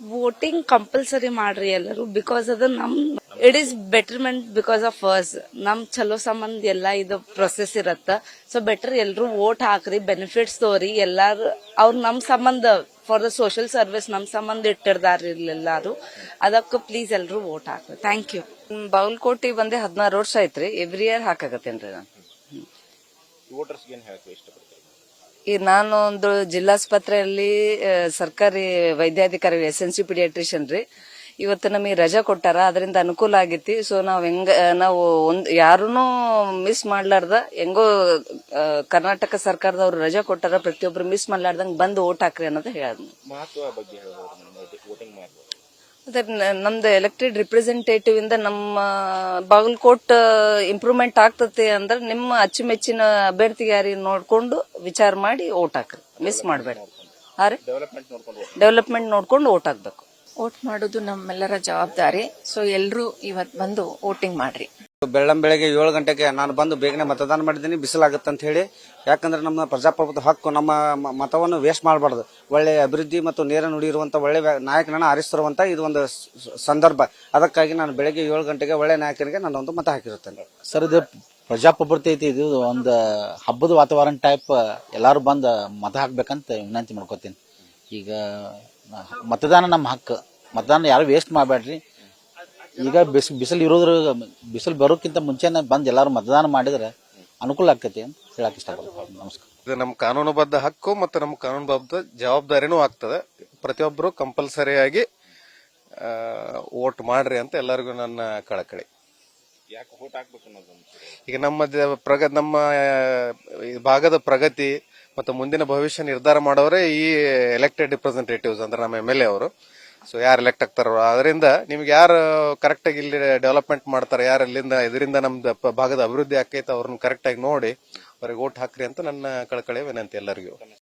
Voting compulsory ಮಾಡ್ರಿ ಎಲ್ಲರೂ, because ಅದು it is betterment because of us. ನಮ್ ಚಲೋ ಸಂಬಂಧ ಎಲ್ಲಾ ಇದು ಪ್ರೊಸೆಸ್ ಇರತ್ತ. ಸೊ ಬೆಟರ್ ಎಲ್ರು ವೋಟ್ ಹಾಕ್ರಿ, ಬೆನಿಫಿಟ್ಸ್ ತೋರಿ ಎಲ್ಲಾರು. ಅವ್ರು ನಮ್ ಸಂಬಂಧ ಫಾರ್ ದ ಸೋಷಿಯಲ್ ಸರ್ವಿಸ್ ನಮ್ ಸಂಬಂಧ ಇಟ್ಟಿರ್ದಾರ ಎಲ್ಲಾರು. ಅದಕ್ಕೆ ಪ್ಲೀಸ್ ಎಲ್ರು ವೋಟ್ ಹಾಕ್ರಿ. Thank you. ಬಾಗಲಕೋಟೆ ಬಂದೆ 16 ವರ್ಷ ಆಯ್ತ್ರಿ. ಎವ್ರಿ ಇಯರ್ ಹಾಕಾಕತ್ತೇನ್ರಿ ನಾನು. ಈಗ ನಾನು ಒಂದು ಜಿಲ್ಲಾಸ್ಪತ್ರೆಯಲ್ಲಿ ಸರ್ಕಾರಿ ವೈದ್ಯಾಧಿಕಾರಿ SNC ಪೀಡಿಯಾಟ್ರಿಷಿಯನ್ ರೀ. ಇವತ್ತು ನಮಗೆ ರಜಾ ಕೊಟ್ಟಾರ, ಅದರಿಂದ ಅನುಕೂಲ ಆಗೈತಿ. ಸೊ ನಾವು ಯಾರೂನು ಮಿಸ್ ಮಾಡ್ಲಾರ್ದ ಹೆಂಗೋ ಕರ್ನಾಟಕ ಸರ್ಕಾರದವ್ರು ರಜಾ ಕೊಟ್ಟಾರ, ಪ್ರತಿಯೊಬ್ರು ಮಿಸ್ ಮಾಡ್ಲಾರ್ದಂಗ್ ಬಂದು ಓಟ್ ಹಾಕ್ರಿ ಅನ್ನೋದು ಹೇಳೋದು. ಅದೇ ನಮ್ದು ಎಲೆಕ್ಟೆಡ್ ರಿಪ್ರೆಸೆಂಟೇಟಿವ್ ಇಂದ ನಮ್ಮ ಬಾಗಲಕೋಟ್ ಇಂಪ್ರೂವ್ಮೆಂಟ್ ಆಗ್ತತೆ ಅಂದ್ರೆ ನಿಮ್ಮ ಅಚ್ಚುಮೆಚ್ಚಿನ ಅಭ್ಯರ್ಥಿಗೆ ಯಾರಿಗೆ ನೋಡ್ಕೊಂಡು ವಿಚಾರ ಮಾಡಿ ಓಟ್ ಹಾಕ್ರಿ, ಮಿಸ್ ಮಾಡಬೇಡಿ. ಡೆವಲಪ್ಮೆಂಟ್ ನೋಡ್ಕೊಂಡು ಓಟ್ ಹಾಕ್ಬೇಕು. ವೋಟ್ ಮಾಡೋದು ನಮ್ಮೆಲ್ಲರ ಜವಾಬ್ದಾರಿ. ಸೊ ಎಲ್ರು ಇವತ್ ಬಂದು ವೋಟಿಂಗ್ ಮಾಡ್ರಿ. ಬೆಳಗ್ಗೆ 7 ಗಂಟೆಗೆ ನಾನು ಬಂದು ಬೇಗನೆ ಮತದಾನ ಮಾಡಿದ್ದೀನಿ, ಬಿಸಿಲಾಗುತ್ತೆ ಅಂತ ಹೇಳಿ. ಯಾಕಂದ್ರೆ ನಮ್ಮ ಪ್ರಜಾಪ್ರಭುತ್ವ ಹಕ್ಕು, ನಮ್ಮ ಮತವನ್ನು ವೇಸ್ಟ್ ಮಾಡಬಾರ್ದು. ಒಳ್ಳೆ ಅಭಿವೃದ್ಧಿ ಮತ್ತು ನೇರ ನುಡಿ ಇರುವಂತ ಒಳ್ಳೆ ನಾಯಕನನ್ನ ಆರಿಸಿರುವಂತ ಇದು ಒಂದು ಸಂದರ್ಭ. ಅದಕ್ಕಾಗಿ ನಾನು ಬೆಳಗ್ಗೆ 7 ಗಂಟೆಗೆ ಒಳ್ಳೆ ನಾಯಕನಿಗೆ ನಾನು ಒಂದು ಮತ ಹಾಕಿರುತ್ತೇನೆ. ಸರ್, ಇದು ಪ್ರಜಾಪ್ರಭುತ್ವ ಐತಿ. ಇದು ಒಂದು ಹಬ್ಬದ ವಾತಾವರಣ ಟೈಪ್. ಎಲ್ಲಾರು ಬಂದ್ ಮತ ಹಾಕ್ಬೇಕಂತ ವಿನಂತಿ ಮಾಡ್ಕೋತೀನಿ. ಈಗ ಮತದಾನ ನಮ್ಮ ಹಕ್ಕು, ಮತದಾನ ಯಾರು ವೇಸ್ಟ್ ಮಾಡಬೇಡ್ರಿ. ಈಗ ಬಿಸಿಲು ಬರೋಕ್ಕಿಂತ ಮುಂಚೆನೆ ಬಂದ್ ಎಲ್ಲಾರು ಮತದಾನ ಮಾಡಿದ್ರೆ ಅನುಕೂಲ ಆಕತಿ ಅಂತ ಹೇಳಕ್ ಇಷ್ಟಪಡ್ತೀನಿ. ನಮಸ್ಕಾರ. ಇದು ನಮ್ಮ ಕಾನೂನುಬದ್ಧ ಹಕ್ಕು ಮತ್ತು ನಮ್ಮ ಕಾನೂನುಬದ್ಧ ಜವಾಬ್ದಾರಿನೂ ಆಗ್ತದೆ. ಪ್ರತಿಯೊಬ್ಬರು ಕಂಪಲ್ಸರಿಯಾಗಿ ವೋಟ್ ಮಾಡ್ರಿ ಅಂತ ಎಲ್ಲರಿಗೂ ನನ್ನ ಕಳಕಳಿ. ಈಗ ನಮ್ಮ ಭಾಗದ ಪ್ರಗತಿ ಮತ್ತು ಮುಂದಿನ ಭವಿಷ್ಯ ನಿರ್ಧಾರ ಮಾಡೋರೇ ಈ ಎಲೆಕ್ಟೆಡ್ ರಿಪ್ರೆಸೆಂಟೇಟಿವ್ಸ್, ಅಂದ್ರೆ ನಮ್ಮ MLA ಅವರು. ಸೊ ಯಾರು ಎಲೆಕ್ಟ್ ಆಗ್ತಾರೋ ಅದರಿಂದ ನಿಮ್ಗೆ ಯಾರು ಕರೆಕ್ಟ್ ಆಗಿ ಇಲ್ಲಿ ಡೆವಲಪ್ಮೆಂಟ್ ಮಾಡ್ತಾರೆ, ಯಾರು ಇದರಿಂದ ನಮ್ದು ಭಾಗದ ಅಭಿವೃದ್ಧಿ ಆಕೈತೆ, ಅವ್ರನ್ನ ಕರೆಕ್ಟ್ ಆಗಿ ನೋಡಿ ಅವ್ರಿಗೆ ವೋಟ್ ಹಾಕ್ರಿ ಅಂತ ನನ್ನ ಕಳಕಳಿಯ ವಿನಂತಿ ಎಲ್ಲರಿಗೂ.